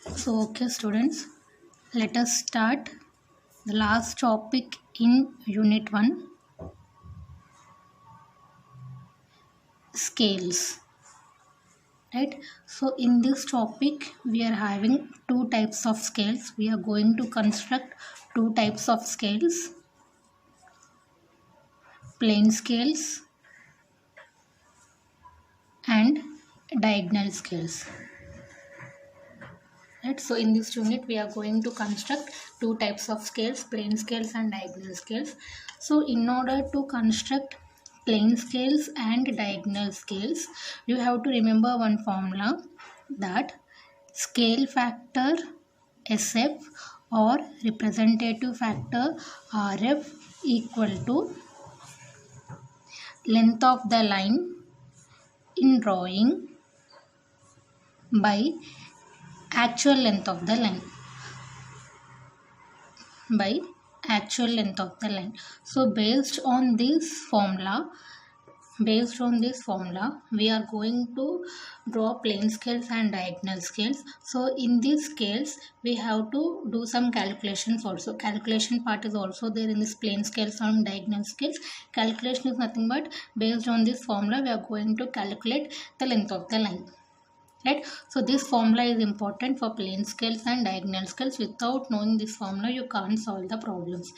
So, okay, students, let us start the last topic in Unit 1, scales. Right? So, in this topic, we are having two types of scales. We are going to construct two types of scales, plane scales and diagonal scales. Right? So, in this unit, we are going to construct two types of scales, plane scales and diagonal scales. So, in order to construct plane scales and diagonal scales, you have to remember one formula, that scale factor SF or representative factor RF equal to length of the line in drawing by actual length of the line. So based on this formula, we are going to draw plane scales and diagonal scales. So in these scales, we have to do some calculations also. Calculation part is also there in this plane scales and diagonal scales. Calculation is nothing but based on this formula, we are going to calculate the length of the line. Right? So this formula is important for plane scales and diagonal scales. Without knowing this formula, you can't solve the problems.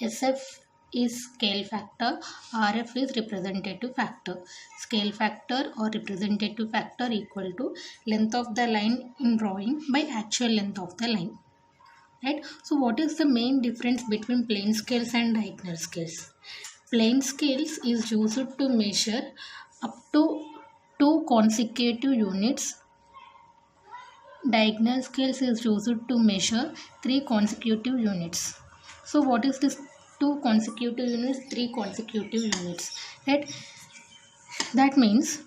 SF is scale factor, RF is representative factor. Scale factor or representative factor equal to length of the line in drawing by actual length of the line. Right? So what is the main difference between plane scales and diagonal scales? Plane scales is used to measure up to 2 consecutive units. Diagonal scales is used to measure 3 consecutive units. So what is this 2 consecutive units, 3 consecutive units? Right? That means,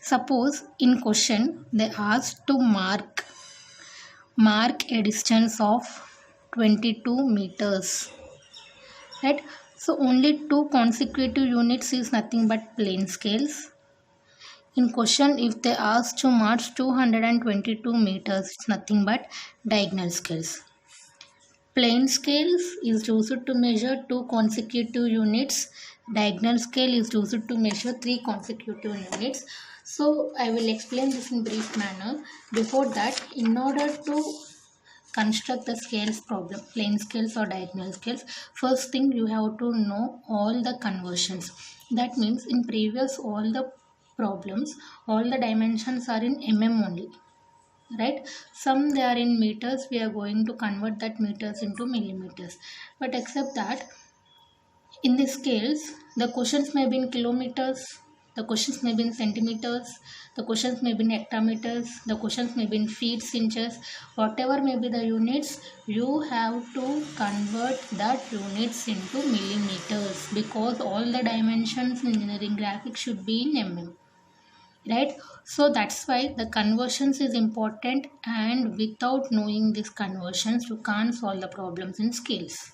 suppose in question they asked to mark a distance of 22 meters. Right? So only 2 consecutive units is nothing but plane scales. In question, if they ask to march 222 meters, it's nothing but diagonal scales. Plane scales is used to measure 2 consecutive units. Diagonal scale is used to measure 3 consecutive units. So, I will explain this in brief manner. Before that, in order to construct the scales problem, plane scales or diagonal scales, first thing you have to know all the conversions. That means in previous all the problems, all the dimensions are in only, right? Some they are in meters, we are going to convert that meters into millimeters, but except that in the scales the questions may be in kilometers, the questions may be in centimeters, the questions may be in hectometers, the questions may be in feet, inches, whatever may be the units, you have to convert that units into millimeters, because all the dimensions in engineering graphics should be in right? So that's why the conversions is important, and without knowing these conversions you can't solve the problems in scales.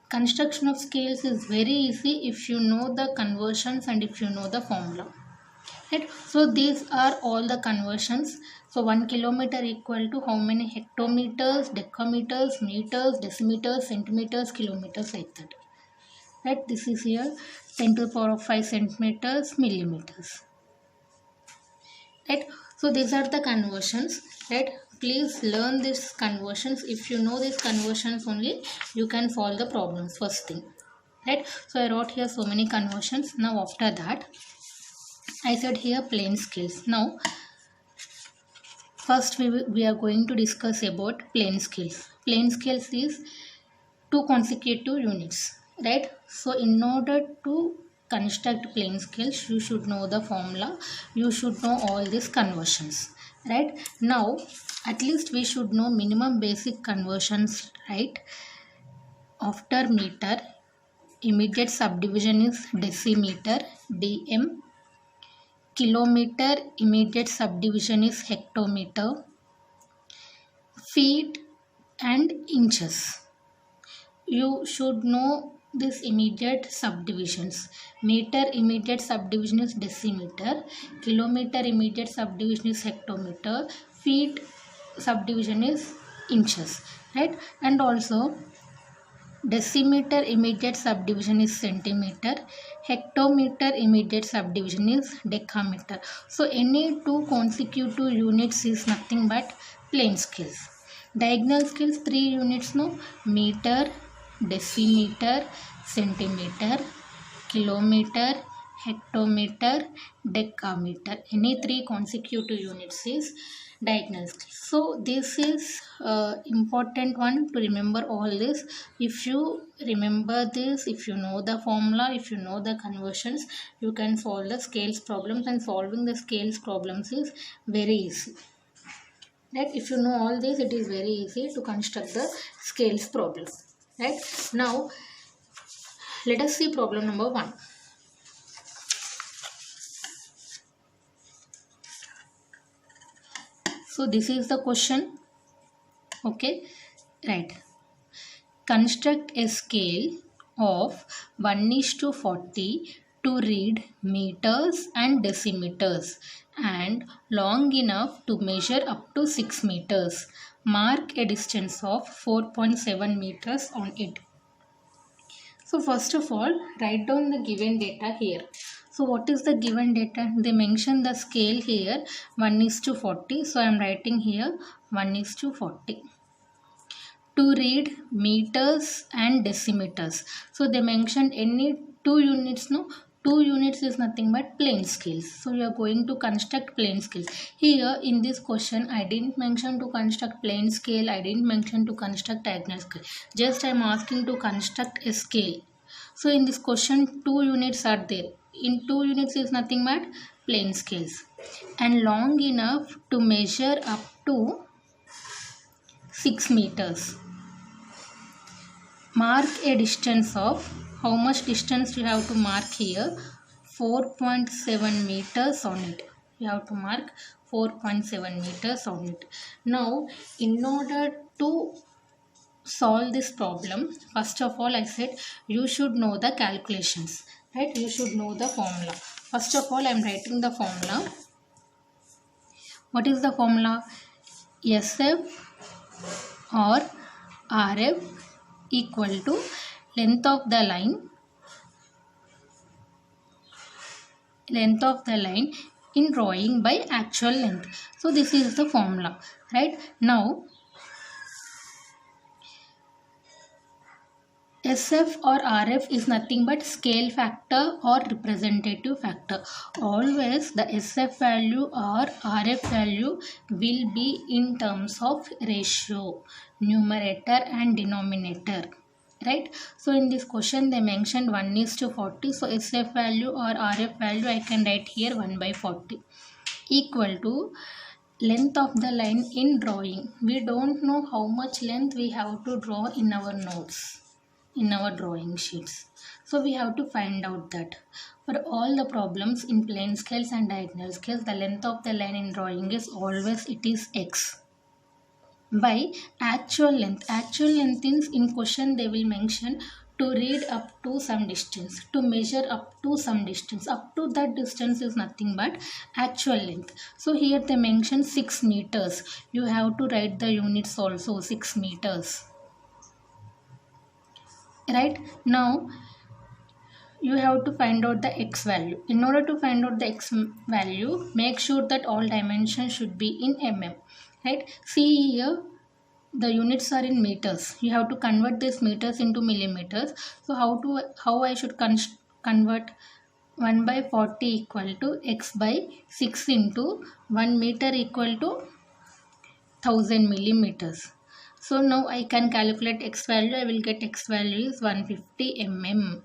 Construction of scales is very easy if you know the conversions and if you know the formula, right? So these are all the conversions. So 1 kilometer equal to how many hectometers, decameters, meters, decimeters, centimeters, kilometers, like that, right? This is here 10 to the power of 5 centimeters, millimeters. Right? So these are the conversions, right? Please learn these conversions. If you know these conversions only, you can solve the problems first thing, right? So I wrote here so many conversions. Now after that, I said here plane scales. Now first we are going to discuss about plane scales. Plane scales is 2 consecutive units, right? So in order to construct plane scales, you should know the formula, you should know all these conversions, right? Now at least we should know minimum basic conversions, right? After meter, immediate subdivision is decimeter, dm. Kilometer, immediate subdivision is hectometer. Feet and inches, you should know this immediate subdivisions. Meter immediate subdivision is decimeter, kilometer immediate subdivision is hectometer, feet subdivision is inches, right? And also decimeter immediate subdivision is centimeter, hectometer immediate subdivision is decameter. So any two consecutive units is nothing but plane scales. Diagonal scales 3 units, no? Meter, decimeter, centimeter, kilometer, hectometer, decameter. Any 3 consecutive units is diagonal scale. So this is important one to remember all this. If you remember this, if you know the formula, if you know the conversions, you can solve the scales problems, and solving the scales problems is very easy. Right? If you know all this, it is very easy to construct the scales problem. Right? Now let us see problem number 1. So this is the question. Okay, right. Construct a scale of 1:40 to read meters and decimeters and long enough to measure up to 6 meters. Mark a distance of 4.7 meters on it. So first of all, write down the given data here. So what is the given data? They mention the scale here 1:40. So I am writing here 1:40. To read meters and decimeters. So they mentioned any 2 units, no? 2 units is nothing but plane scales. So you are going to construct plane scales. Here in this question, I didn't mention to construct plane scale. I didn't mention to construct diagonal scale. Just I am asking to construct a scale. So in this question, 2 units are there. In 2 units is nothing but plane scales. And long enough to measure up to 6 meters. Mark a distance of, how much distance you have to mark here? 4.7 meters on it. You have to mark 4.7 meters on it. Now, in order to solve this problem, first of all I said you should know the calculations, right? You should know the formula. First of all I am writing the formula. What is the formula? SF or RF equal to length of the line in drawing by actual length. So this is the formula, right? Now SF or RF is nothing but scale factor or representative factor. Always the SF value or RF value will be in terms of ratio, numerator and denominator. Right? So in this question they mentioned 1:40. So SF value or RF value I can write here 1/40 equal to length of the line in drawing. We don't know how much length we have to draw in our notes, in our drawing sheets. So we have to find out that. For all the problems in plane scales and diagonal scales, the length of the line in drawing is always it is x by actual length. Actual length is in question they will mention to read up to some distance, to measure up to some distance. Up to that distance is nothing but actual length. So here they mention 6 meters. You have to write the units also, 6 meters. Right? Now you have to find out the x value. In order to find out the x value, make sure that all dimensions should be in mm. Right? See here, the units are in meters. You have to convert this meters into millimeters. So how I should convert 1/40 equal to x by 6 into 1 meter equal to 1000 millimeters. So now I can calculate x value. I will get x value is 150 mm.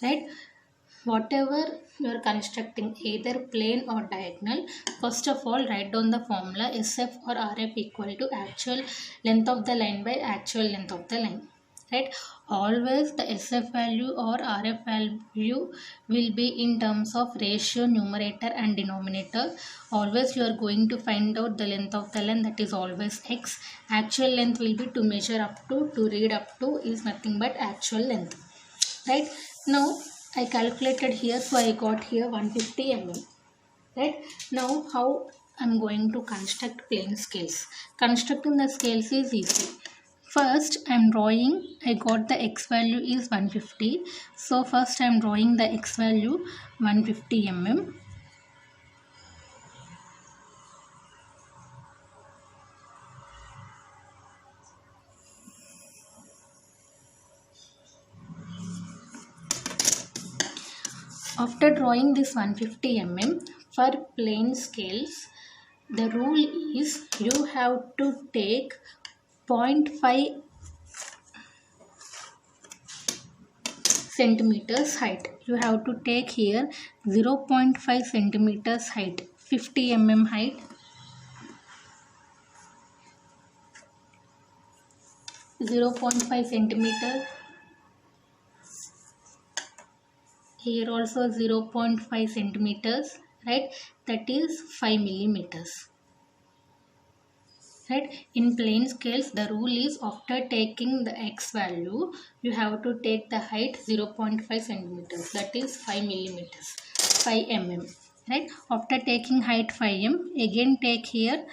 Right? Whatever you are constructing, either plane or diagonal, first of all write down the formula SF or RF equal to actual length of the line by actual length of the line. Right? Always the SF value or RF value will be in terms of ratio, numerator and denominator. Always you are going to find out the length of the line, that is always x. Actual length will be to measure up to read up to is nothing but actual length. Right? Now I calculated here, so I got here 150 mm. Right? Now how I'm going to construct plane scales. Constructing the scales is easy. First I'm drawing, I got the x value is 150. So first I'm drawing the x value 150 mm. After drawing this 150 mm, for plane scales, the rule is you have to take 0.5 centimeters height. You have to take here 0.5 centimeters height, 50 mm height, 0.5 centimeter, here also 0.5 centimeters, right? That is 5 millimeters. Right? In plane scales, the rule is after taking the x value, you have to take the height 0.5 centimeters, that is 5 millimeters, 5 mm. Right? After taking height 5 mm, again take here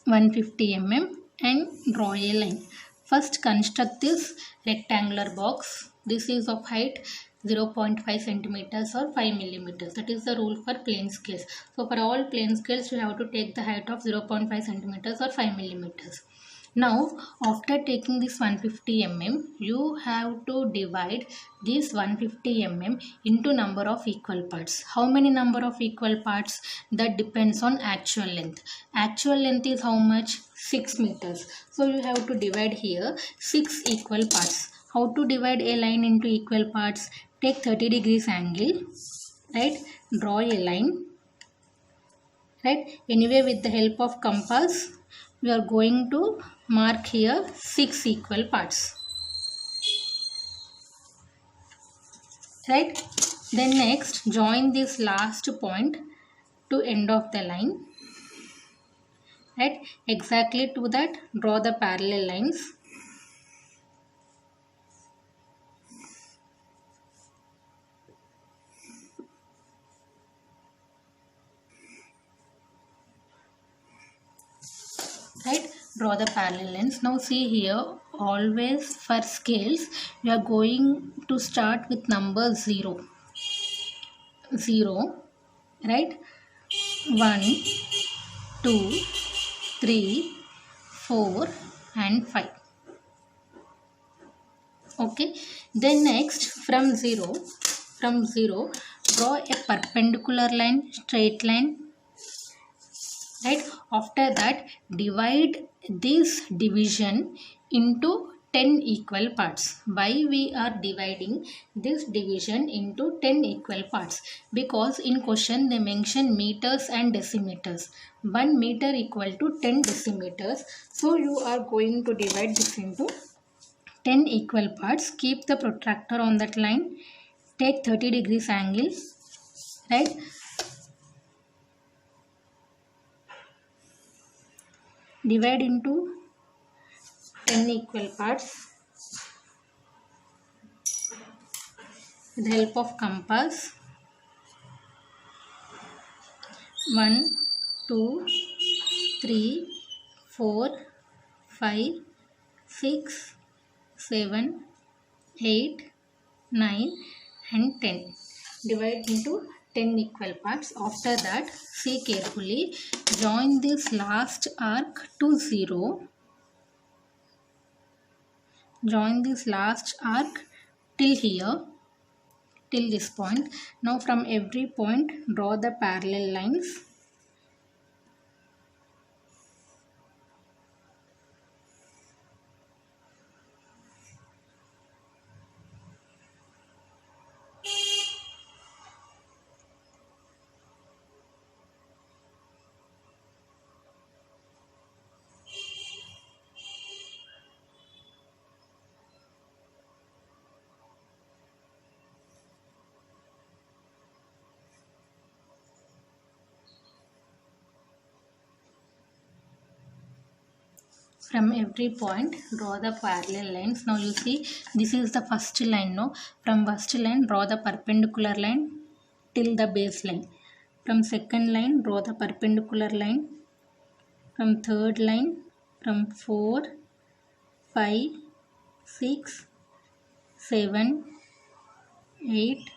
150 mm and draw a line. First construct this rectangular box. This is of height 0.5 centimeters or 5 millimeters. That is the rule for plane scales. So for all plane scales, you have to take the height of 0.5 centimeters or 5 millimeters. Now, after taking this 150 mm, you have to divide this 150 mm into number of equal parts. How many number of equal parts? That depends on actual length. Actual length is how much? 6 meters. So you have to divide here 6 equal parts. How to divide a line into equal parts? Take 30 degrees angle, right? Draw a line, right? Anyway, with the help of compass, we are going to mark here 6 equal parts, right? Then next, join this last point to end of the line, right? Exactly to that, draw the parallel lines. Right, draw the parallel lines. Now see here, always for scales we are going to start with number 0, right? 1, 2, 3, 4 and 5. Okay, then next from 0 draw a perpendicular line, straight line, right? After that, divide this division into 10 equal parts. Why we are dividing this division into 10 equal parts? Because in question they mention meters and decimeters. 1 meter equal to 10 decimeters. So you are going to divide this into 10 equal parts. Keep the protractor on that line. Take 30 degrees angle, right? Divide into 10 equal parts with the help of compass. 1, 2, 3, 4, 5, 6, 7, 8, 9 and 10. Divide into 10 equal parts. After that, see carefully, join this last arc to 0. Join this last arc till here, till this point. Now from every point draw the parallel lines. From every point draw the parallel lines. Now you see, this is the first line. No, from first line draw the perpendicular line till the base line. From second line, draw the perpendicular line. From third line, from 4, 5, 6, 7, 8,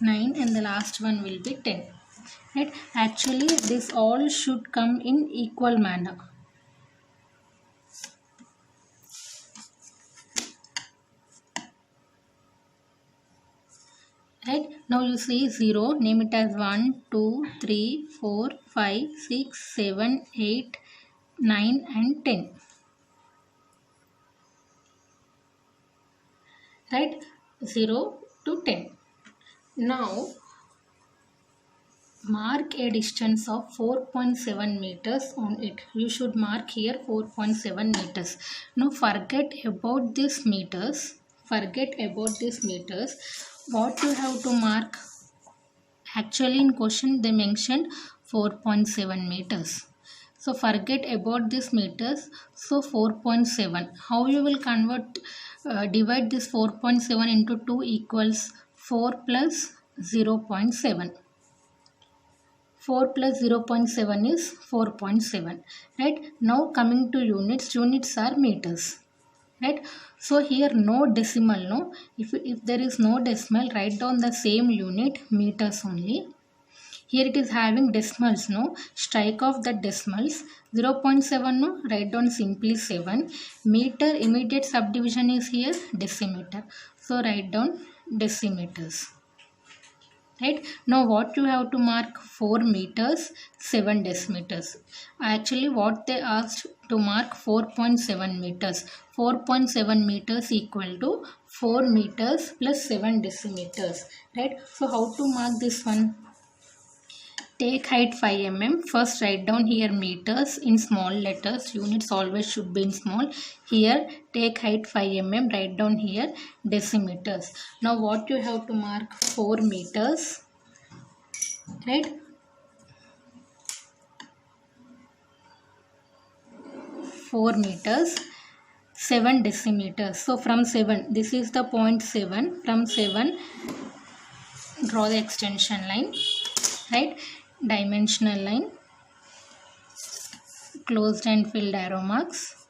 9 and the last one will be 10. Right? Actually this all should come in equal manner. Right? Now you see 0, name it as 1, 2, 3, 4, 5, 6, 7, 8, 9 and 10. Right? 0 to 10. Now mark a distance of 4.7 meters on it. You should mark here 4.7 meters. Now forget about this meters. What you have to mark? Actually in question they mentioned 4.7 meters. So forget about this meters. So 4.7. How you will divide this 4.7 into 2 equals 4 plus 0.7. 4 plus 0.7 is 4.7. Right? Now coming to units are meters. Right? So here no decimal, no. If there is no decimal, write down the same unit, meters only. Here it is having decimals, no. Strike off the decimals. 0.7, no. Write down simply 7. Meter immediate subdivision is here decimeter. So write down decimeters. Right? Now what you have to mark? 4 meters, 7 decimeters. Actually what they asked to mark 4.7 meters. 4.7 meters equal to 4 meters plus 7 decimeters. Right? So how to mark this one? Take height 5 mm. First write down here meters in small letters. Units always should be in small. Here take height 5 mm. Write down here decimeters. Now what you have to mark? 4 meters. Right? 4 meters, 7 decimeters. So from 7, this is the point 7. From 7, draw the extension line. Right? Dimensional line, closed and filled arrow marks.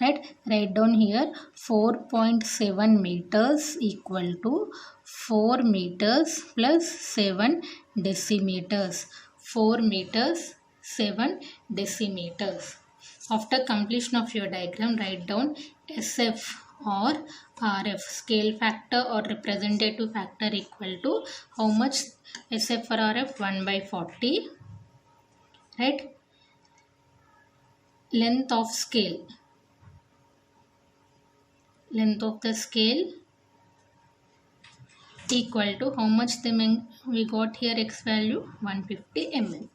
Right? Write down here 4.7 meters equal to 4 meters plus 7 decimeters. 4 meters, 7 decimeters. After completion of your diagram, write down SF or RF, scale factor or representative factor, equal to how much? SF for RF 1 by 40. Right? Length of scale. Length of the scale equal to how much we got here? X value 150 mm.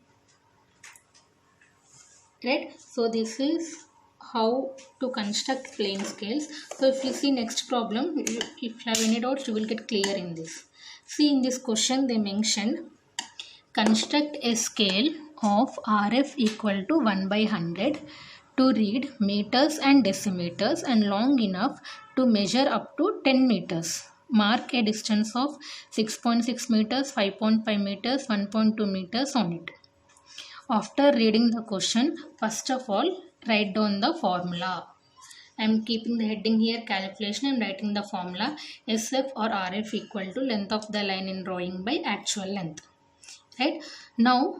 Right? So this is how to construct plane scales. So if you see next problem, if you have any doubts, you will get clear in this. See, in this question they mentioned construct a scale of RF equal to 1 by 100 to read meters and decimeters and long enough to measure up to 10 meters. Mark a distance of 6.6 meters, 5.5 meters, 1.2 meters on it. After reading the question, first of all, write down the formula. I am keeping the heading here calculation and writing the formula. SF or RF equal to length of the line in drawing by actual length. Right? Now,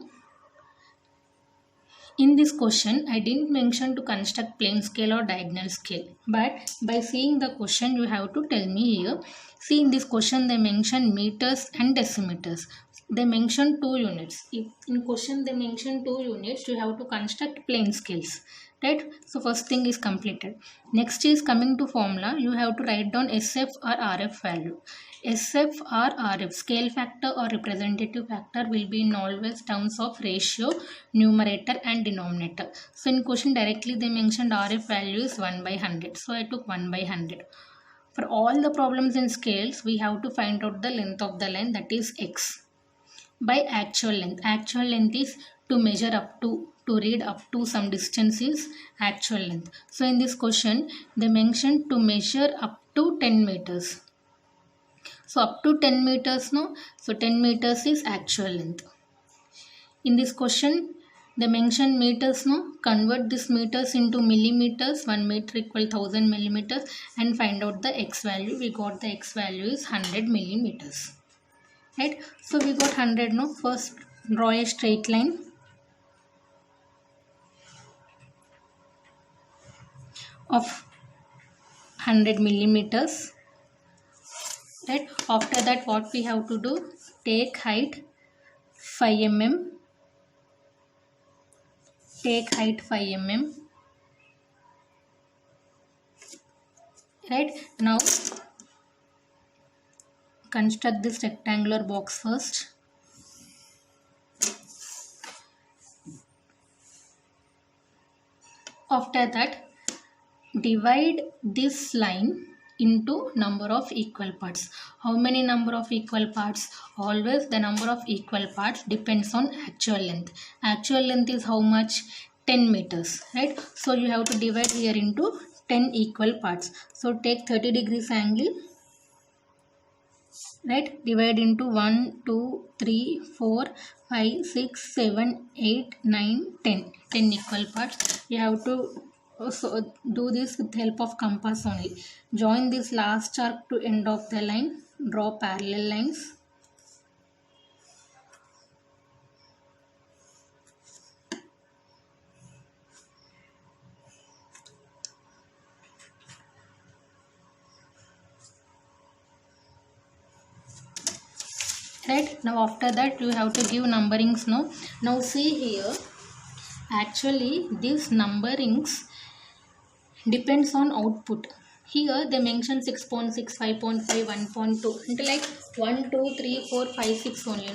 in this question, I didn't mention to construct plane scale or diagonal scale. But by seeing the question, you have to tell me here. See, in this question, they mention meters and decimeters. They mention 2 units. If in question they mention 2 units, you have to construct plane scales. Right? So first thing is completed. Next is coming to formula. You have to write down SF or RF value. SF or RF, scale factor or representative factor, will be in always terms of ratio, numerator and denominator. So in question directly they mentioned RF value is 1 by 100. So I took 1 by 100. For all the problems in scales, we have to find out the length of the line, that is X, by actual length. Actual length is to measure up to read up to some distance is actual length. So in this question they mentioned to measure up to 10 meters. So up to 10 meters, no? So 10 meters is actual length. In this question, they mention meters, no? Convert this meters into millimeters. 1 meter equal 1000 millimeters and find out the x value. We got the x value is 100 millimeters. Right? So we got 100, no? First draw a straight line of 100 millimeters. Right? After that, what we have to do? Take height 5 mm. Take height 5 mm. Right? Now construct this rectangular box first. After that, divide this line into number of equal parts. How many number of equal parts? Always the number of equal parts depends on actual length. Actual length is how much? 10 meters, right? So you have to divide here into 10 equal parts. So take 30 degrees angle, right? Divide into 1, 2, 3, 4, 5, 6, 7, 8, 9, 10. 10 equal parts. You have to also do this with help of compass only. Join this last arc to end of the line. Draw parallel lines. Right, now after that you have to give numberings. Now see here, actually this numberings depends on output. Here they mention 6.6, 5.5, 1.2 into like 1, 2, 3, 4, 5, 6 only,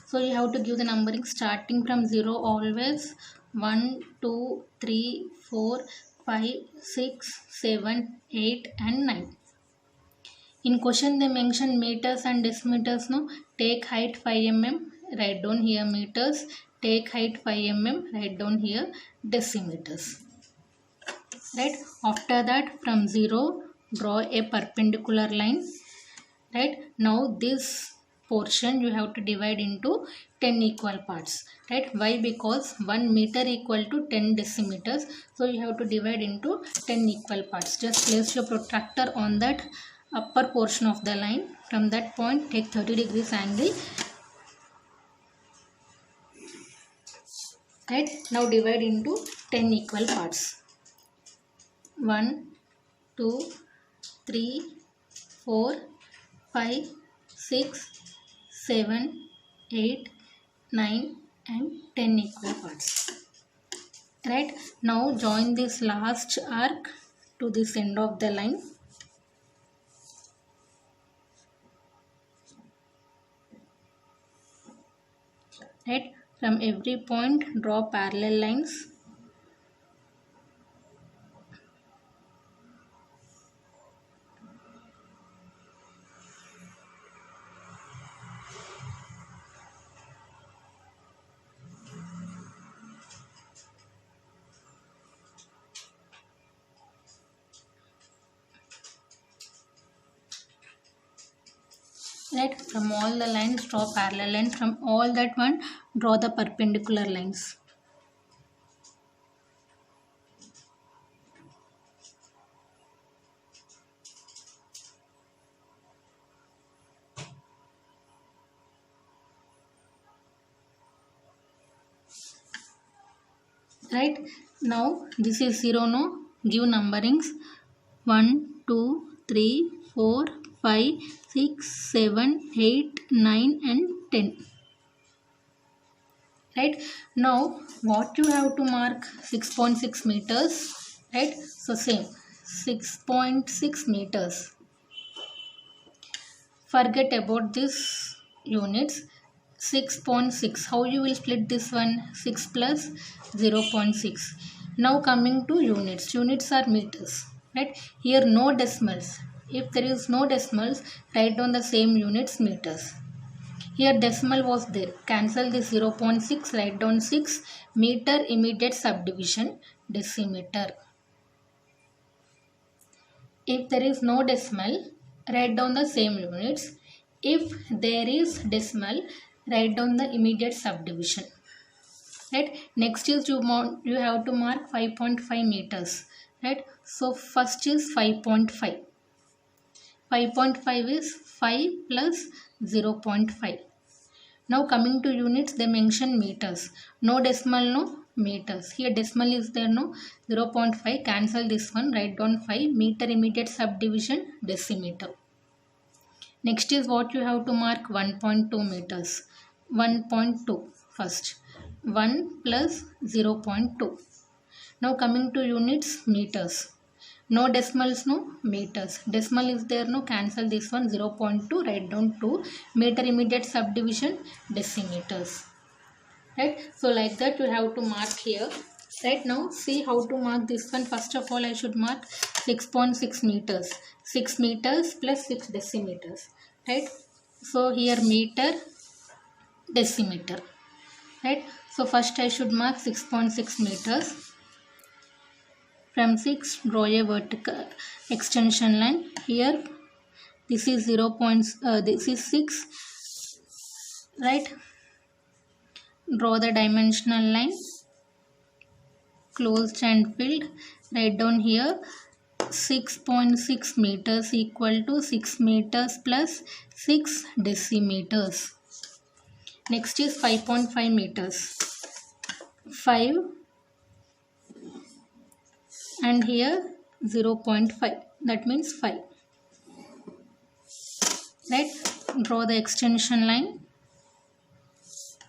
so you have to give the numbering starting from 0 always. 1, 2, 3, 4, 5, 6, 7, 8 and 9. In question they mention meters and decimeters, take height 5 mm, write down here meters, take height 5 mm, write down here decimeters. Right, after that from 0 draw a perpendicular line. Right, now this portion you have to divide into 10 equal parts. Right, why? Because 1 meter equal to 10 decimeters, so you have to divide into 10 equal parts. Just place your protractor on that upper portion of the line. From that point take 30 degrees angle. Right, now divide into 10 equal parts. 1, 2, 3, 4, 5, 6, 7, 8, 9 and 10 equal parts. Right, now join this last arc to this end of the line. Right, from every point draw parallel lines. Right, from all the lines draw parallel lines, from all that one draw the perpendicular lines. Right, now this is 0, give numberings 1, 2, 3, 4, 5, 6, 7, 8, 9 and 10. Right, now what you have to mark? 6.6 meters. Right, so same 6.6 meters. Forget about this units. 6.6, how you will split this one? 6 plus 0.6. Now coming to units are meters. Right, here no decimals. If there is no decimals, write down the same units, meters. Here decimal was there, cancel this 0.6, write down 6 meter immediate subdivision, decimeter. If there is no decimal, write down the same units. If there is decimal, write down the immediate subdivision. Right. Next is you have to mark 5.5 meters. Right. So first is 5.5. 5.5 is 5 plus 0.5. Now coming to units, they mention meters. No decimal, no meters. Here decimal is there, no. 0.5, cancel this one, write down 5. Meter immediate subdivision, decimeter. Next is what you have to mark, 1.2 meters. 1.2 first. 1 plus 0.2. Now coming to units, meters. No decimals, no meters. Decimal is there, no, cancel this one, 0.2, write down 2. Meter immediate subdivision, decimeters. Right. So like that you have to mark here. Right. Now see how to mark this one. First of all, I should mark 6.6 meters. 6 meters plus 6 decimeters. Right. So here meter, decimeter. Right. So first I should mark 6.6 meters. From 6, draw a vertical extension line. Here this is this is 6. Right. Draw the dimensional line, closed and filled. Write down here 6.6 meters equal to 6 meters plus 6 decimeters. Next is 5.5 meters. 5 and here 0.5, that means 5. Right. Draw the extension line,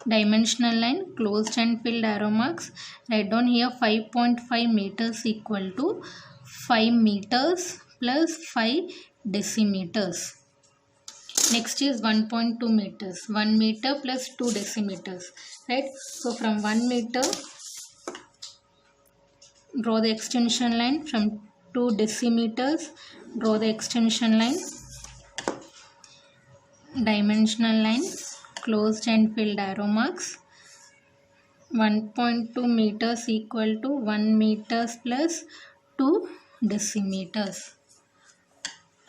dimensional line, closed and filled arrow marks. Write down here 5.5 meters equal to 5 meters plus 5 decimeters. Next is 1.2 meters. 1 meter plus 2 decimeters. Right. So from 1 meter, draw the extension line. From 2 decimeters, draw the extension line, dimensional line, closed and filled arrow marks. 1.2 meters equal to 1 meters plus 2 decimeters.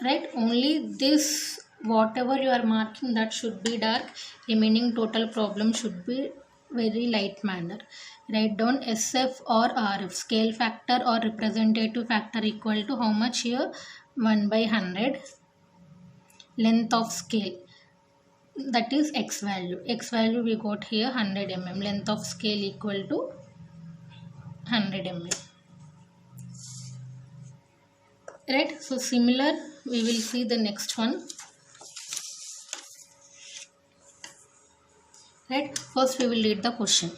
Right. Only this, whatever you are marking, that should be dark. Remaining total problem should be very light manner. Write down SF or RF, scale factor or representative factor, equal to how much here, 1 by 100. Length of scale, that is x value. X value we got here 100 mm. Length of scale equal to 100 mm. Right. So similar we will see the next one. Right. First we will read the question.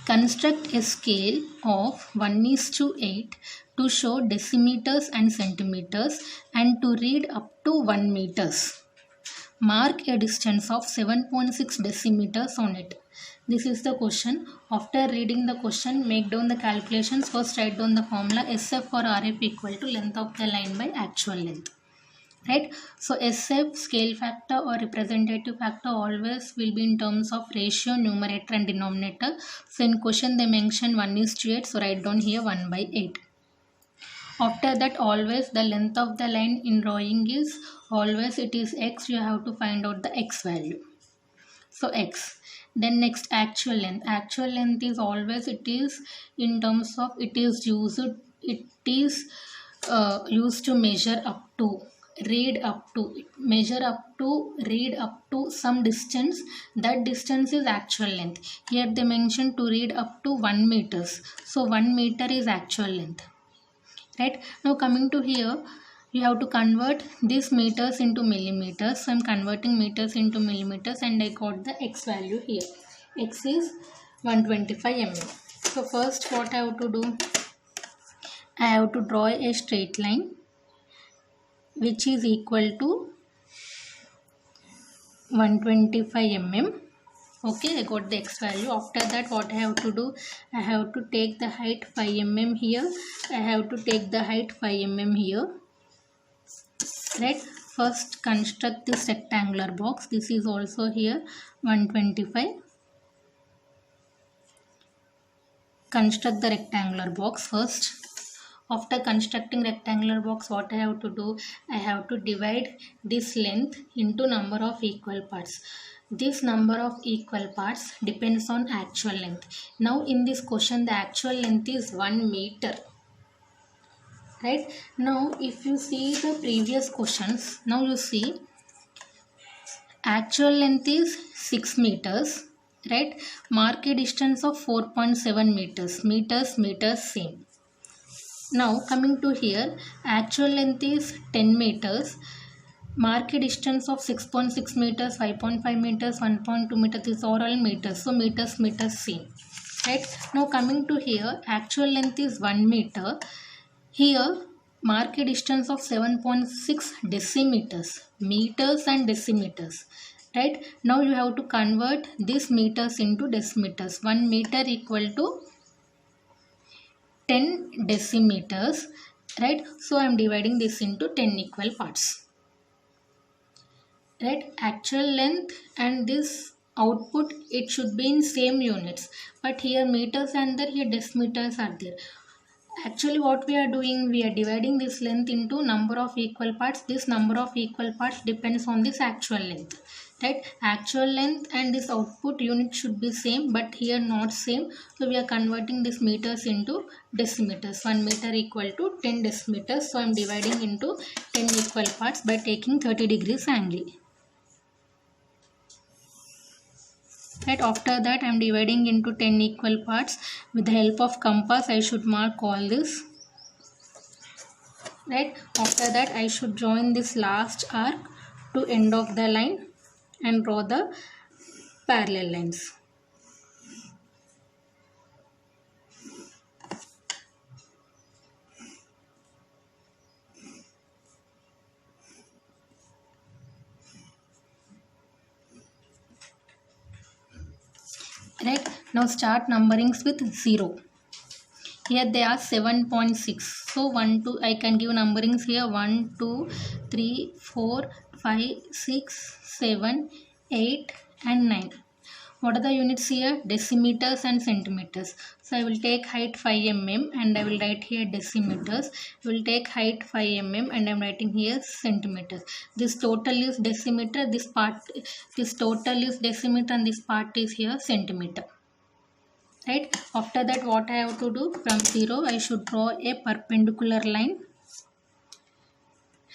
Construct a scale of 1:8 to show decimeters and centimeters and to read up to 1 meters. Mark a distance of 7.6 decimeters on it. This is the question. After reading the question, make down the calculations. First write down the formula. SF for RF equal to length of the line by actual length. Right. So SF, scale factor or representative factor, always will be in terms of ratio, numerator and denominator. So in question they mention 1:8. So write down here 1 by 8. After that, always the length of the line in drawing is always it is x. You have to find out the x value. So x. Then next actual length. Actual length is always it is in terms of it is used to measure up to, read up to, measure up to, read up to some distance. That distance is actual length. Here they mention to read up to 1 meters. So 1 meter is actual length. Right. Now coming to here, you have to convert these meters into millimeters. So I am converting meters into millimeters and I got the x value here. X is 125 mm. So first what I have to do, I have to draw a straight line which is equal to 125 mm. Okay, I got the x value. After that what I have to do, I have to take the height 5 mm here. I have to take the height 5 mm here. Right. First construct this rectangular box. This is also here 125. Construct the rectangular box first. After constructing rectangular box, what I have to do? I have to divide this length into number of equal parts. This number of equal parts depends on actual length. Now in this question, the actual length is 1 meter. Right? Now if you see the previous questions, now you see actual length is 6 meters. Right? Mark a distance of 4.7 meters. Meters same. Now coming to here, actual length is 10 meters. Mark a distance of 6.6 meters, 5.5 meters, 1.2 meters. These are all meters. So meters same. Right? Now coming to here, actual length is 1 meter. Here mark a distance of 7.6 decimeters. Meters and decimeters. Right? Now you have to convert this meters into decimeters. 1 meter equal to 10 decimeters. Right? So I am dividing this into 10 equal parts. Right? Actual length and this output, it should be in same units, but here meters and here decimeters are there. Actually what we are doing, we are dividing this length into number of equal parts. This number of equal parts depends on this actual length. Right? Actual length and this output unit should be same, but here not same. So we are converting this meters into decimeters. 1 meter equal to 10 decimeters. So I am dividing into 10 equal parts by taking 30 degrees angle. Right? After that I am dividing into 10 equal parts. With the help of compass I should mark all this. Right? After that I should join this last arc to end of the line and draw the parallel lines. Right? Now start numberings with 0. Here they are 7.6. So 1, 2, I can give numberings here 1, 2, 3, 4, 5, 6, 7, 8 and 9. What are the units here? Decimeters and centimeters. So I will take height 5 mm and I will write here decimeters. I will take height 5 mm and I am writing here centimeters. This total is decimeter, this total is decimeter and this part is here centimeter. Right? After that what I have to do? From 0 I should draw a perpendicular line.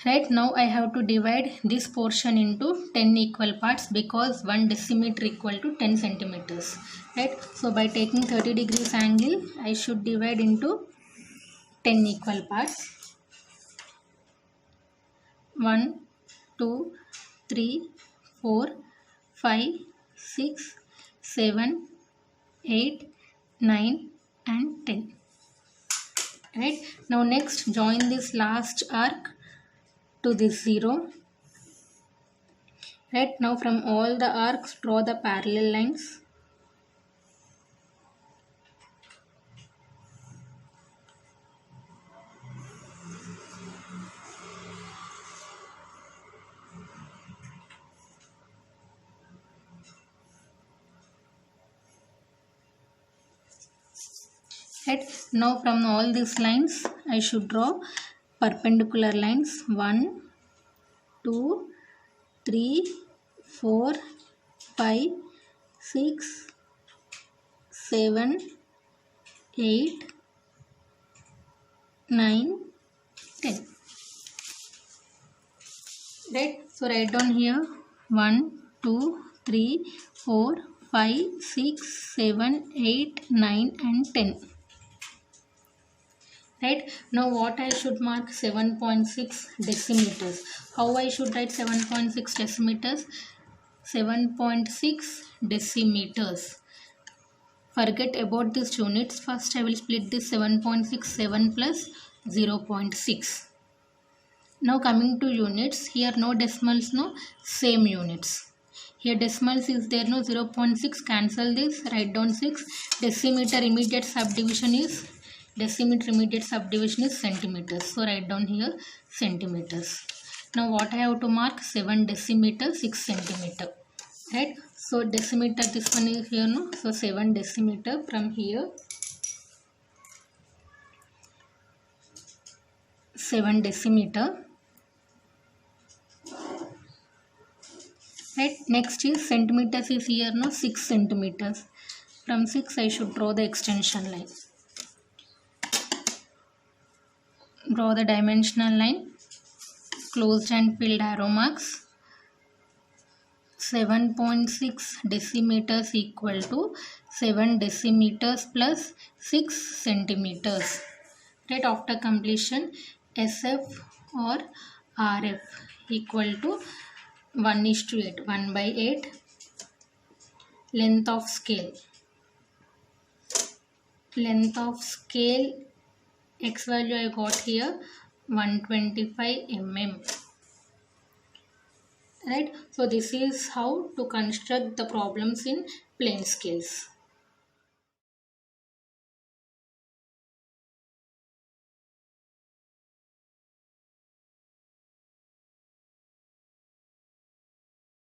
Right? Now I have to divide this portion into 10 equal parts because 1 decimeter equal to 10 centimeters. Right? So by taking 30 degrees angle I should divide into 10 equal parts. 1, 2, 3, 4, 5, 6, 7, 8, 9 and 10. Right? Now next join this last arc to this 0. Right? Now from all the arcs draw the parallel lines. Right? Now from all these lines I should draw perpendicular lines 1, 2, 3, 4, 5, 6, 7, 8, 9, 10. Right? So write down here 1, 2, 3, 4, 5, 6, 7, 8, 9 and 10. Right? Now what I should mark? 7.6 decimeters. How I should write 7.6 decimeters? 7.6 decimeters. Forget about these units. First I will split this 7.6, 7 plus 0.6. Now coming to units, here no decimals, no, same units. Here decimals is there, no, 0.6, cancel this, write down 6. Decimeter immediate subdivision is centimeters. So write down here centimeters. Now what I have to mark? 7 decimeter, 6 centimeter. Right? So decimeter, this one is here, no. So 7 decimeter from here. 7 decimeter. Right, next is centimeters is here now 6 centimeters. From 6 I should draw the extension line. Draw the dimensional line, closed and filled arrow marks. 7.6 decimeters equal to 7 decimeters plus 6 centimeters. Right, after completion, SF or RF equal to 1:8, 1/8. Length of scale. Length of scale, X value I got here 125 mm. Right, so this is how to construct the problems in plane scales.